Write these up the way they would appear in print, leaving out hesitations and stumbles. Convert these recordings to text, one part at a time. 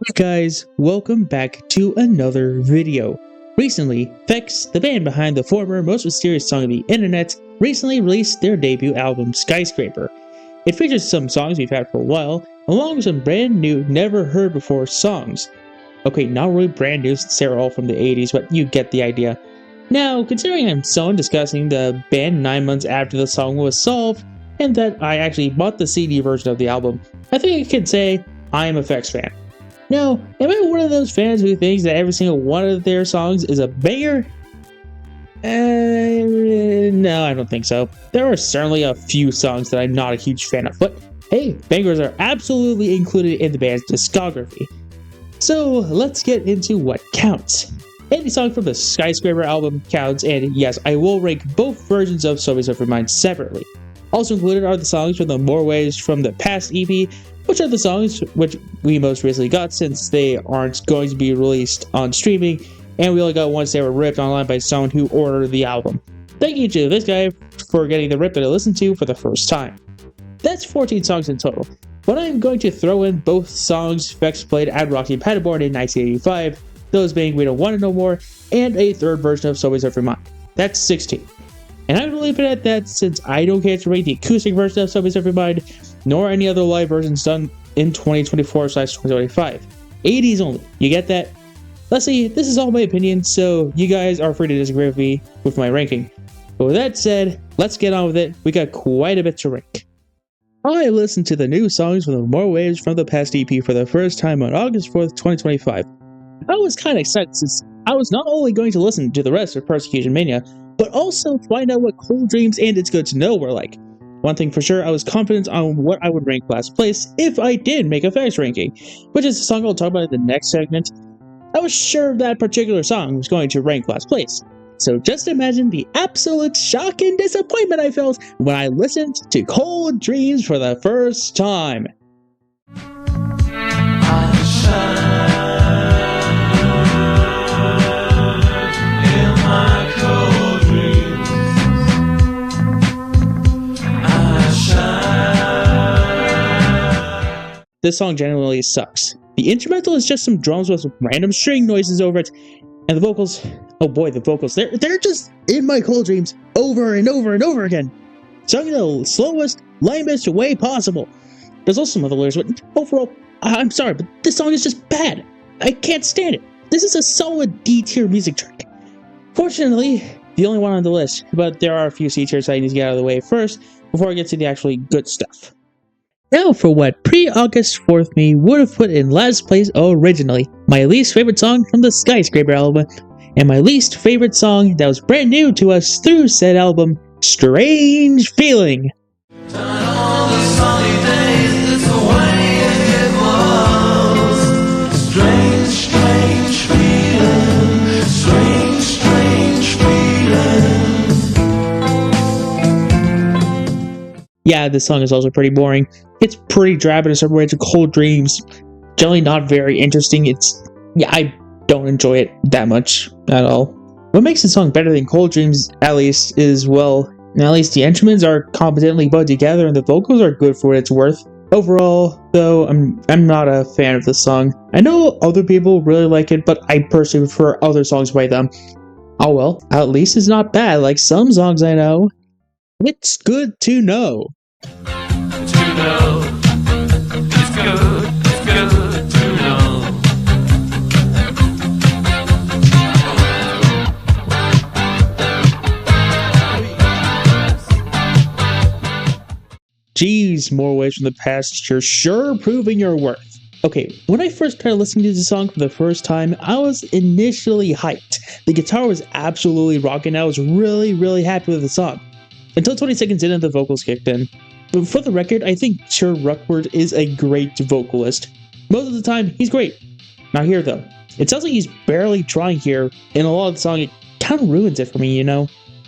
Hey guys, welcome back to another video. Recently, Fex, the band behind the former most mysterious song of the internet, recently released their debut album, Skyscraper. It features some songs we've had for a while, along with some brand new, never heard before songs. Okay, not really brand new since they're all from the 80s, but you get the idea. Now, considering I'm so discussing the band 9 months after the song was solved, and that I actually bought the CD version of the album, I think I can say I am a Fex fan. Now, am I one of those fans who thinks that every single one of their songs is a banger? No, I don't think so. There are certainly a few songs that I'm not a huge fan of, but hey, bangers are absolutely included in the band's discography. So let's get into what counts. Any song from the Skyscraper album counts, and yes, I will rank both versions of So Over Mine separately. Also included are the songs from the More Ways from the Past EP, which are the songs which we most recently got since they aren't going to be released on streaming, and we only got once they were ripped online by someone who ordered the album. Thank you to this guy for getting the rip that I listened to for the first time. That's 14 songs in total, but I'm going to throw in both songs Fex played at Rocky Paderborn in 1985, those being We Don't Want It No More, and a third version of So Over Mine. That's 16. And I'm going to leave it at that since I don't care to rate the acoustic version of So Over Mine, nor any other live versions done in 2024/2025. 80s only. You get that? Let's see, this is all my opinion, so you guys are free to disagree with me with my ranking. But with that said, let's get on with it. We got quite a bit to rank. I listened to the new songs from the More Waves from the Past EP for the first time on August 4th, 2025. I was kind of excited since I was not only going to listen to the rest of Persecution Mania, but also find out what Cold Dreams and It's Good to Know were like. One thing for sure, I was confident on what I would rank last place if I did make a Fex ranking, which is the song I'll talk about in the next segment. I was sure that particular song was going to rank last place. So just imagine the absolute shock and disappointment I felt when I listened to Cold Dreams for the first time. This song genuinely sucks. The instrumental is just some drums with some random string noises over it, and the vocals, oh boy, the vocals, they're just in my cold dreams over and over and over again, sung in the slowest, lamest way possible. There's also some other lyrics, but overall, I'm sorry, but this song is just bad. I can't stand it. This is a solid D-tier music track. Fortunately, the only one on the list, but there are a few C tiers I need to get out of the way first before I get to the actually good stuff. Now for what pre-August 4th me would have put in last place originally, my least favorite song from the Skyscraper album, and my least favorite song that was brand new to us through said album, Strange Feeling. Yeah, this song is also pretty boring. It's pretty drab in some ways to Cold Dreams. Generally not very interesting. I don't enjoy it that much at all. What makes the song better than Cold Dreams, at least, is, well, at least the instruments are competently put together and the vocals are good for what it's worth. Overall, though, I'm not a fan of this song. I know other people really like it, but I personally prefer other songs by them. Oh well, at least it's not bad like some songs I know. It's good to know. It's good to know. Jeez, More Ways from the Past, you're sure proving your worth. Okay, when I first started listening to the song for the first time, I was initially hyped. The guitar was absolutely rocking, I was really happy with the song. Until 20 seconds in and the vocals kicked in. But for the record, I think Cher Ruckford is a great vocalist. Most of the time, he's great. Not here though. It sounds like he's barely trying here, and a lot of the song, it kind of ruins it for me, you know?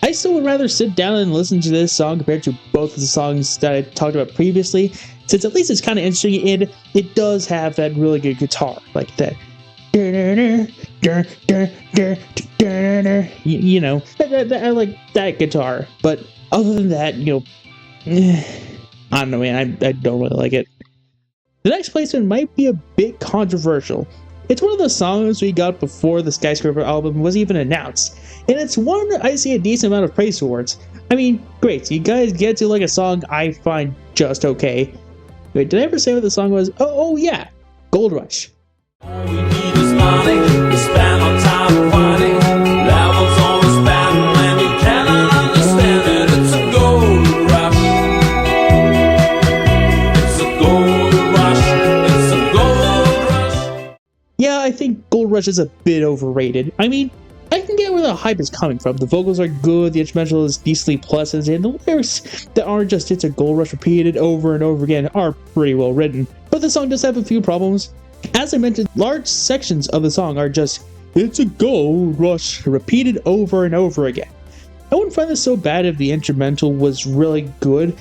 I still would rather sit down and listen to this song compared to both of the songs that I talked about previously, since at least it's kind of interesting and it does have that really good guitar, like that. You know, I like that guitar, but other than that, you know, I don't know, man, I don't really like it. The next placement might be a bit controversial. It's one of the songs we got before the Skyscraper album was even announced, and it's one I see a decent amount of praise towards. I mean, great, so you guys get to like a song I find just okay. Wait, did I ever say what the song was? Oh yeah, Goldrush. All we need is money, we spend our time whining. Levels on the span when you cannot understand it. It's a gold rush. It's a gold rush. It's a gold rush. Yeah, I think Goldrush is a bit overrated. I mean, I can get where the hype is coming from. The vocals are good, the instrumental is decently pleasant, and the lyrics that aren't just "it's a gold rush" repeated over and over again are pretty well written. But the song does have a few problems. As I mentioned, large sections of the song are just "it's a gold rush" repeated over and over again. I wouldn't find this so bad if the instrumental was really good,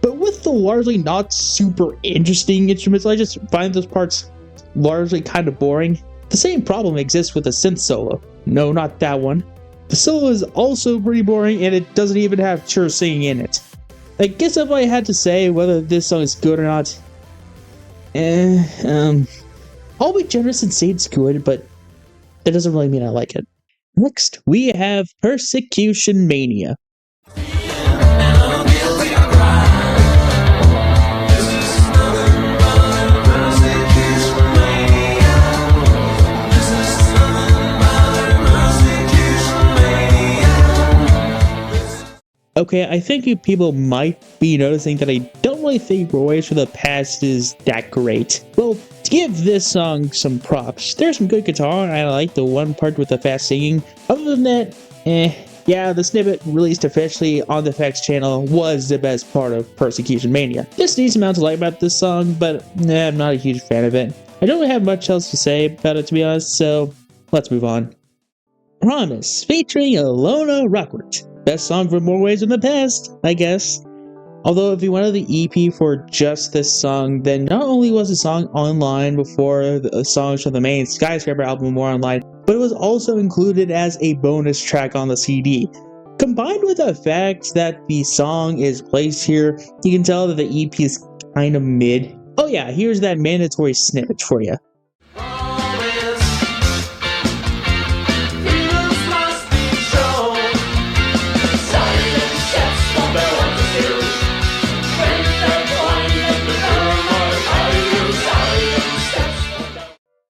but with the largely not super interesting instrumental, I just find those parts largely kind of boring. The same problem exists with the synth solo. No, not that one. The solo is also pretty boring, and it doesn't even have Chur singing in it. I guess if I had to say whether this song is good or not, I'll be generous and say it's good, but that doesn't really mean I like it. Next, we have Persecution Mania. Okay, I think you people might be noticing that I don't really think Voyage for the Past is that great. Well, to give this song some props, there's some good guitar, and I like the one part with the fast singing. Other than that, yeah, the snippet released officially on the Fex channel was the best part of Persecution Mania. There's a decent amount to like about this song, but I'm not a huge fan of it. I don't really have much else to say about it, to be honest, so let's move on. Promise, featuring Alona Rockwood. Best song for More Ways in the Past, I guess. Although if you wanted the EP for just this song, then not only was the song online before the songs from the main Skyscraper album were online, but it was also included as a bonus track on the CD. Combined with the fact that the song is placed here, you can tell that the EP is kind of mid. Oh yeah, here's that mandatory snippet for you.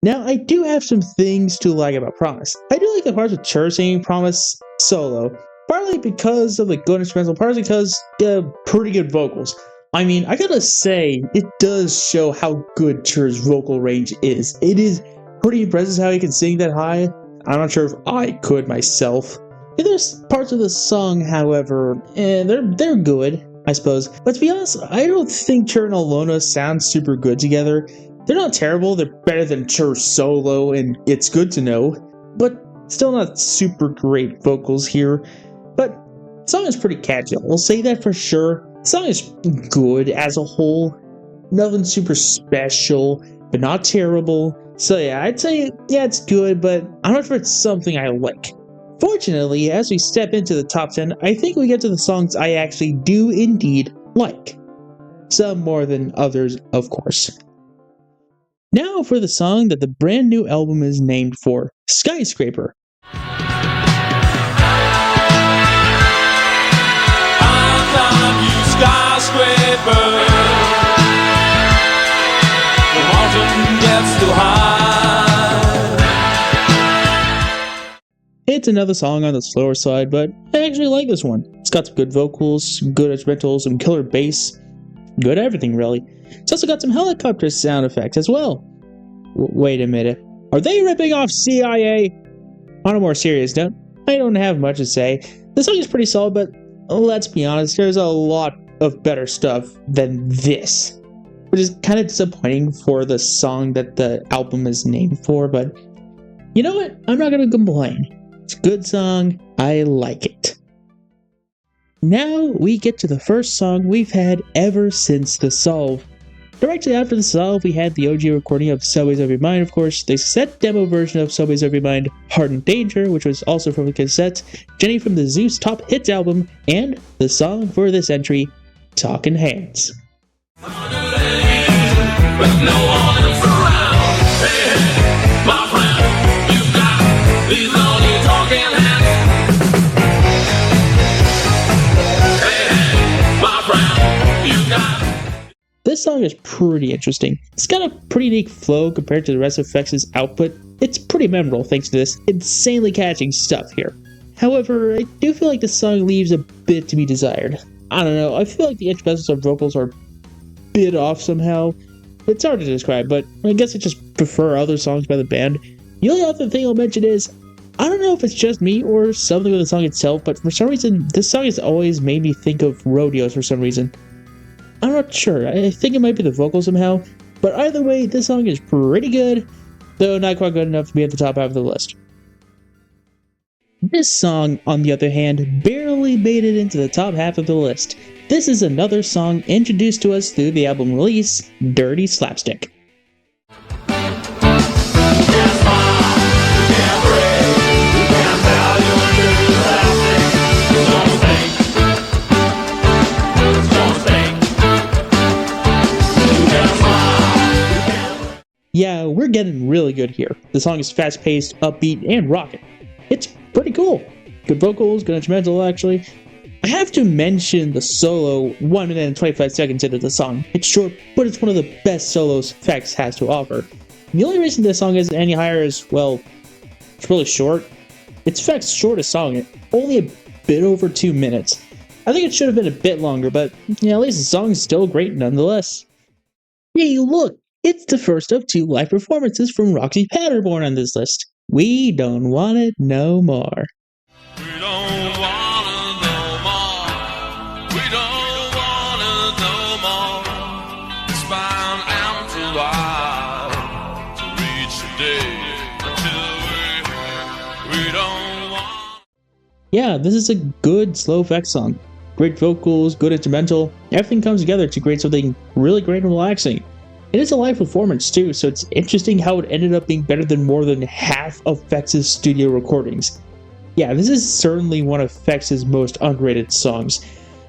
Now, I do have some things to like about Promise. I do like the parts with Chur singing Promise solo, partly because of the good instrumental, partly because pretty good vocals. I mean, I gotta say, it does show how good Chur's vocal range is. It is pretty impressive how he can sing that high. I'm not sure if I could myself. There's parts of the song, however, they're good, I suppose. But to be honest, I don't think Chur and Alona sound super good together. They're not terrible, they're better than Chur solo, and it's good to know, but still not super great vocals here. But the song is pretty catchy, we'll say that for sure. The song is good as a whole, nothing super special, but not terrible. So yeah, I'd say, yeah, it's good, but I'm not sure it's something I like. Fortunately, as we step into the top 10, I think we get to the songs I actually do indeed like. Some more than others, of course. Now for the song that the brand new album is named for, Skyscraper. Skyscraper. The mountain gets too high. It's another song on the slower side, but I actually like this one. It's got some good vocals, some good instrumentals, some killer bass, good everything really. It's also got some helicopter sound effects as well. Wait a minute. Are they ripping off CIA? On a more serious note, I don't have much to say. The song is pretty solid, but let's be honest, there's a lot of better stuff than this. Which is kind of disappointing for the song that the album is named for, but you know what? I'm not going to complain. It's a good song. I like it. Now we get to the first song we've had ever since The Solve. Directly after The Solve, we had the OG recording of Subways of Your Mind, of course, the cassette demo version of Subways of Your Mind, Heart and Danger, which was also from the cassette, Jenny from the Zeus Top Hits album, and the song for this entry, Talkin' Hands. with no one else around. Hey, hey, my friend, you got these lonely talking hands. Hey, hey, my friend, you got. This song is pretty interesting. It's got a pretty unique flow compared to the rest of Fex' output. It's pretty memorable thanks to this insanely catchy stuff here. However, I do feel like the song leaves a bit to be desired. I don't know, I feel like the instrumentals or vocals are a bit off somehow. It's hard to describe, but I guess I just prefer other songs by the band. The only other thing I'll mention is, I don't know if it's just me or something with the song itself, but for some reason, this song has always made me think of rodeos for some reason. I'm not sure, I think it might be the vocals somehow, but either way, this song is pretty good, though not quite good enough to be at the top half of the list. This song, on the other hand, barely made it into the top half of the list. This is another song introduced to us through the album release, Dirty Slapstick. Yeah, we're getting really good here. The song is fast-paced, upbeat, and rockin'. It's pretty cool. Good vocals, good instrumental, actually. I have to mention the solo 1 minute and 25 seconds into the song. It's short, but it's one of the best solos Fex has to offer. The only reason this song isn't any higher is, well, it's really short. It's Fex's shortest song, only a bit over 2 minutes. I think it should have been a bit longer, but yeah, at least the song is still great nonetheless. Hey, look! It's the first of 2 live performances from Roxy Paderborn on this list. We don't want it no more. We don't want it no more. We don't want it no more. It's bound out to life to reach the day until we don't want. Yeah, this is a good slow Fex song. Great vocals, good instrumental, everything comes together to create something really great and relaxing. It is a live performance too, so it's interesting how it ended up being better than more than half of Fex's studio recordings. Yeah, this is certainly one of Fex's most underrated songs.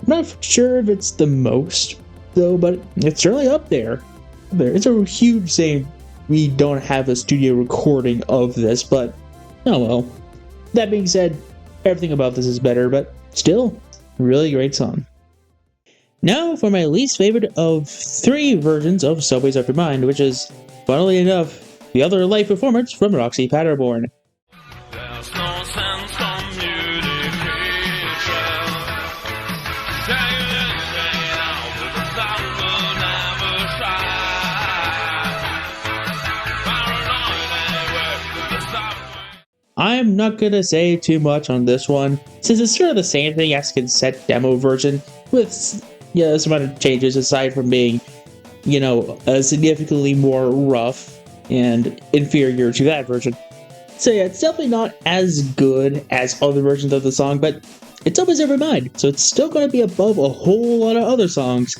I'm not sure if it's the most, though, but it's certainly up there. It's a huge shame we don't have a studio recording of this, but oh well. That being said, everything about this is better, but still, really great song. Now for my least favorite of 3 versions of Subways Up Your Mind, which is, funnily enough, the other live performance from Roxy Paderborn. There's no sense communication. Tell you anything now, but the thought will never try. Paranoid anyway, the stop. I'm not gonna say too much on this one, since it's sort of the same thing as the cassette demo version, with some other changes aside from being, significantly more rough and inferior to that version. So yeah, it's definitely not as good as other versions of the song, but it's always Up Your Mind, so it's still going to be above a whole lot of other songs.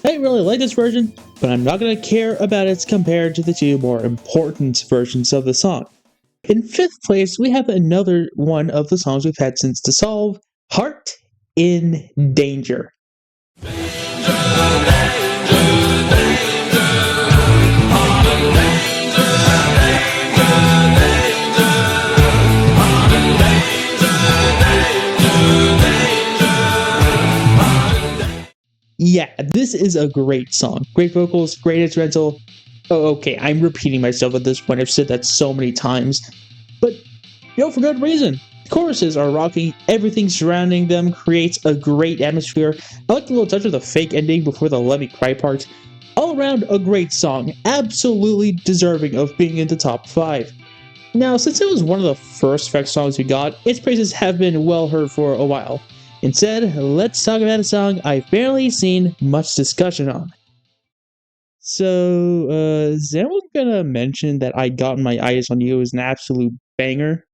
I really like this version, but I'm not going to care about it compared to the 2 more important versions of the song. In 5th place, we have another one of the songs we've had since Dissolve, Heart in Danger. Yeah, this is a great song. Great vocals, great instrumental. Oh, okay, I'm repeating myself at this point. I've said that so many times. But, for good reason. The choruses are rocking, everything surrounding them creates a great atmosphere. I like the little touch of the fake ending before the Let Me Cry part. All around, a great song, absolutely deserving of being in the top 5. Now, since it was one of the first Fex songs we got, its praises have been well heard for a while. Instead, let's talk about a song I've barely seen much discussion on. So, is anyone gonna mention that I Got My Eyes on You is an absolute banger?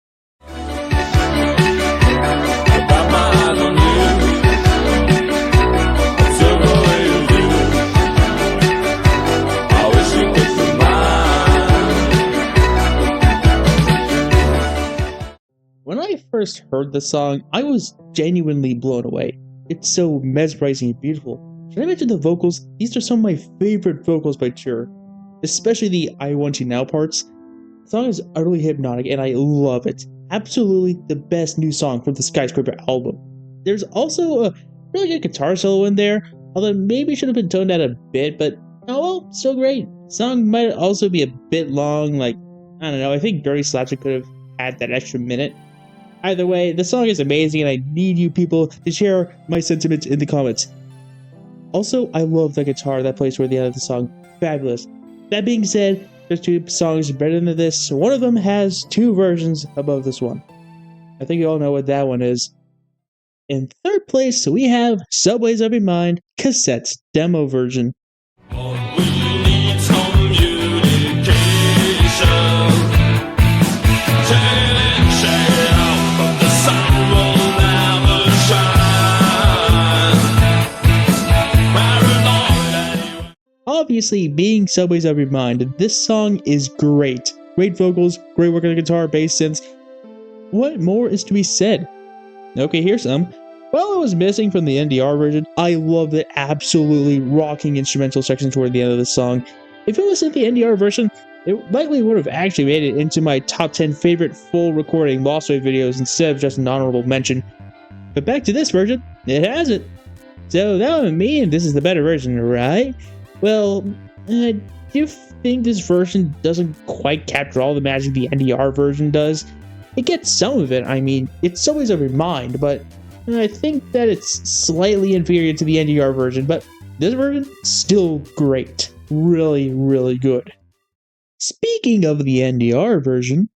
When I first heard the song, I was genuinely blown away. It's so mesmerizing and beautiful. Should I mention the vocals? These are some of my favorite vocals by Cher. especially the I Want You Now parts. The song is utterly hypnotic and I love it. Absolutely the best new song from the Skyscraper album. There's also a really good guitar solo in there, although maybe should have been toned down a bit, but oh well, still great. The song might also be a bit long, like, I don't know, I think Dirty Slapstick could have had that extra minute. Either way, the song is amazing and I need you people to share my sentiments in the comments. Also, I love the guitar that plays toward the end of the song. Fabulous. That being said, there's 2 songs better than this. One of them has 2 versions above this one. I think you all know what that one is. In 3rd place, we have Subways of Your Mind Cassette's demo version. We need some communication. Shade out, but the sun will never shine. Paranoid. Obviously, being Subways of Your Mind, this song is great. Great vocals, great work on the guitar, bass, synths. What more is to be said? Okay, here's some. While it was missing from the NDR version, I love the absolutely rocking instrumental section toward the end of the song. If it was in the NDR version, it likely would have actually made it into my top 10 favorite full recording Lost Wave videos instead of just an honorable mention. But back to this version, it has it. So that would mean this is the better version, right? Well, I do think this version doesn't quite capture all the magic the NDR version does. It gets some of it, I mean, it's always of your mind, but I think that it's slightly inferior to the NDR version, but this version, still great. Really, really good. Speaking of the NDR version,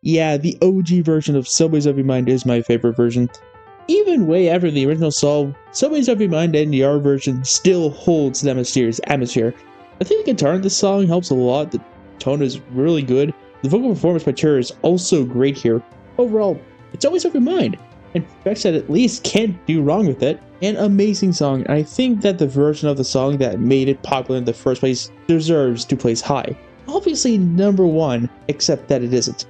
yeah, the OG version of Subways of Your Mind is my favorite version. Even way after the original song, Subways of Your Mind NDR version still holds that mysterious atmosphere. I think the guitar in this song helps a lot, the tone is really good, the vocal performance by Cher is also great here. Overall, it's always of your mind, and Fex at least can't do wrong with it. An amazing song, and I think that the version of the song that made it popular in the first place deserves to place high. Obviously number 1, except that it isn't.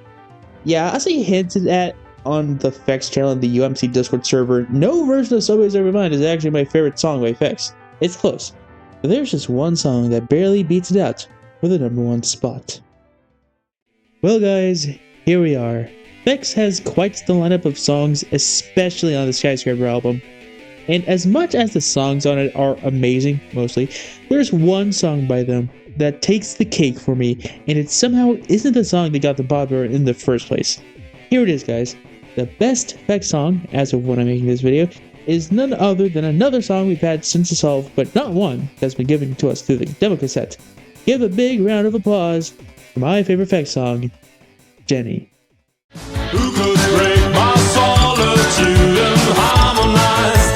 Yeah, as I hinted at on the Fex channel and the UMC Discord server, no version of Subways of Your Mind is actually my favorite song by Fex. It's close, but there's just one song that barely beats it out for the number 1 spot. Well guys, here we are. Fex has quite the lineup of songs, especially on the Skyscraper album. And as much as the songs on it are amazing, mostly, there's one song by them that takes the cake for me, and it somehow isn't the song that got the popular in the first place. Here it is, guys. The best Fex song, as of when I'm making this video, is none other than another song we've had since the solve, but not one that's been given to us through the demo cassette. Give a big round of applause for my favorite Fex song, Jenny. Who could break my solitude and harmonize?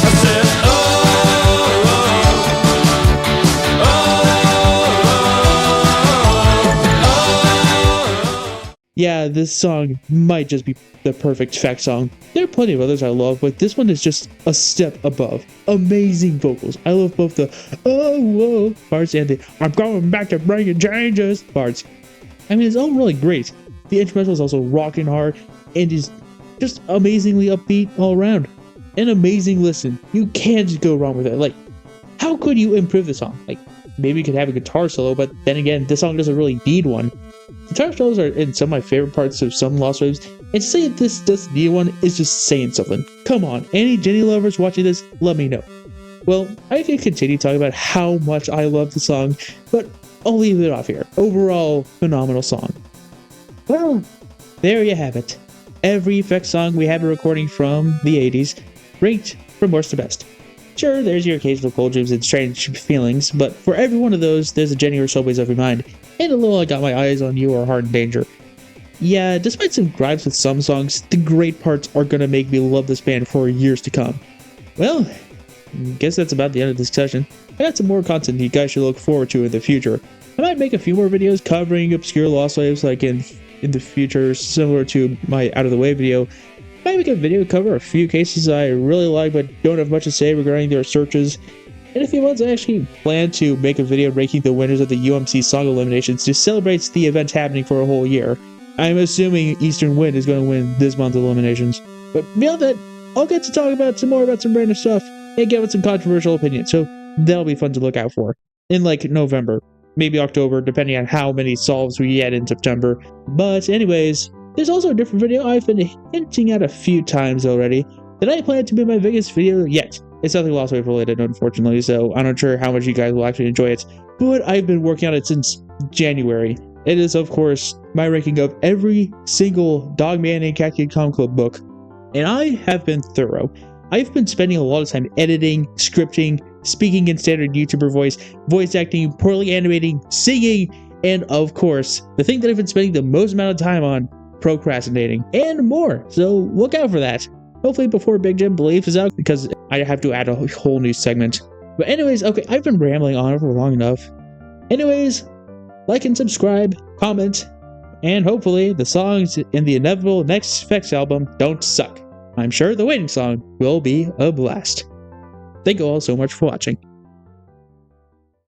I said, Yeah, this song might just be the perfect Fex song. There are plenty of others I love, but this one is just a step above. Amazing vocals. I love both the oh whoa parts and the I'm going back to bringing changes parts. I mean, it's all really great. The instrumental is also rocking hard and is just amazingly upbeat all around. An amazing listen. You can't go wrong with it. Like, how could you improve the song? Like, maybe you could have a guitar solo, but then again, this song doesn't really need one. Guitar solos are in some of my favorite parts of some Lost Waves, and to say this doesn't need one is just saying something. Come on, any Jenny lovers watching this, let me know. Well, I could continue talking about how much I love the song, but I'll leave it off here. Overall, phenomenal song. Well, there you have it. Every Fex song we have a recording from the 80s, ranked from worst to best. Sure, there's your occasional cold dreams and strange feelings, but for every one of those, there's a Jenny or Subways of Your Mind, and a little I Got My Eyes on You or Hard in Danger. Yeah, despite some gripes with some songs, the great parts are gonna make me love this band for years to come. Well, I guess that's about the end of this session. I got some more content you guys should look forward to in the future. I might make a few more videos covering obscure Lost Waves like in the future, similar to my Out of the Way video. I might make a video cover a few cases I really like but don't have much to say regarding their searches. In a few months, I actually plan to make a video ranking the winners of the UMC Song Eliminations to celebrate the event happening for a whole year. I'm assuming Eastern Wind is going to win this month's eliminations. But beyond that, I'll get to talk about some random stuff and get with some controversial opinions, so that'll be fun to look out for. In like November, maybe October, depending on how many solves we get in September. But anyways, there's also a different video I've been hinting at a few times already that I plan to be my biggest video yet. It's nothing Lost Wave related, unfortunately, so I'm not sure how much you guys will actually enjoy it, but I've been working on it since January. It is, of course, my ranking of every single Dogman and Cat Kid Comic Club book, and I have been thorough. I've been spending a lot of time editing, scripting, speaking in standard YouTuber voice acting, poorly animating, singing, and of course, the thing that I've been spending the most amount of time on, procrastinating, and more, so look out for that. Hopefully before Big Jim Belief is out, because I have to add a whole new segment. But anyways, okay, I've been rambling on for long enough. Anyways, like and subscribe, comment, and hopefully the songs in the inevitable next Fex album don't suck. I'm sure the waiting song will be a blast. Thank you all so much for watching.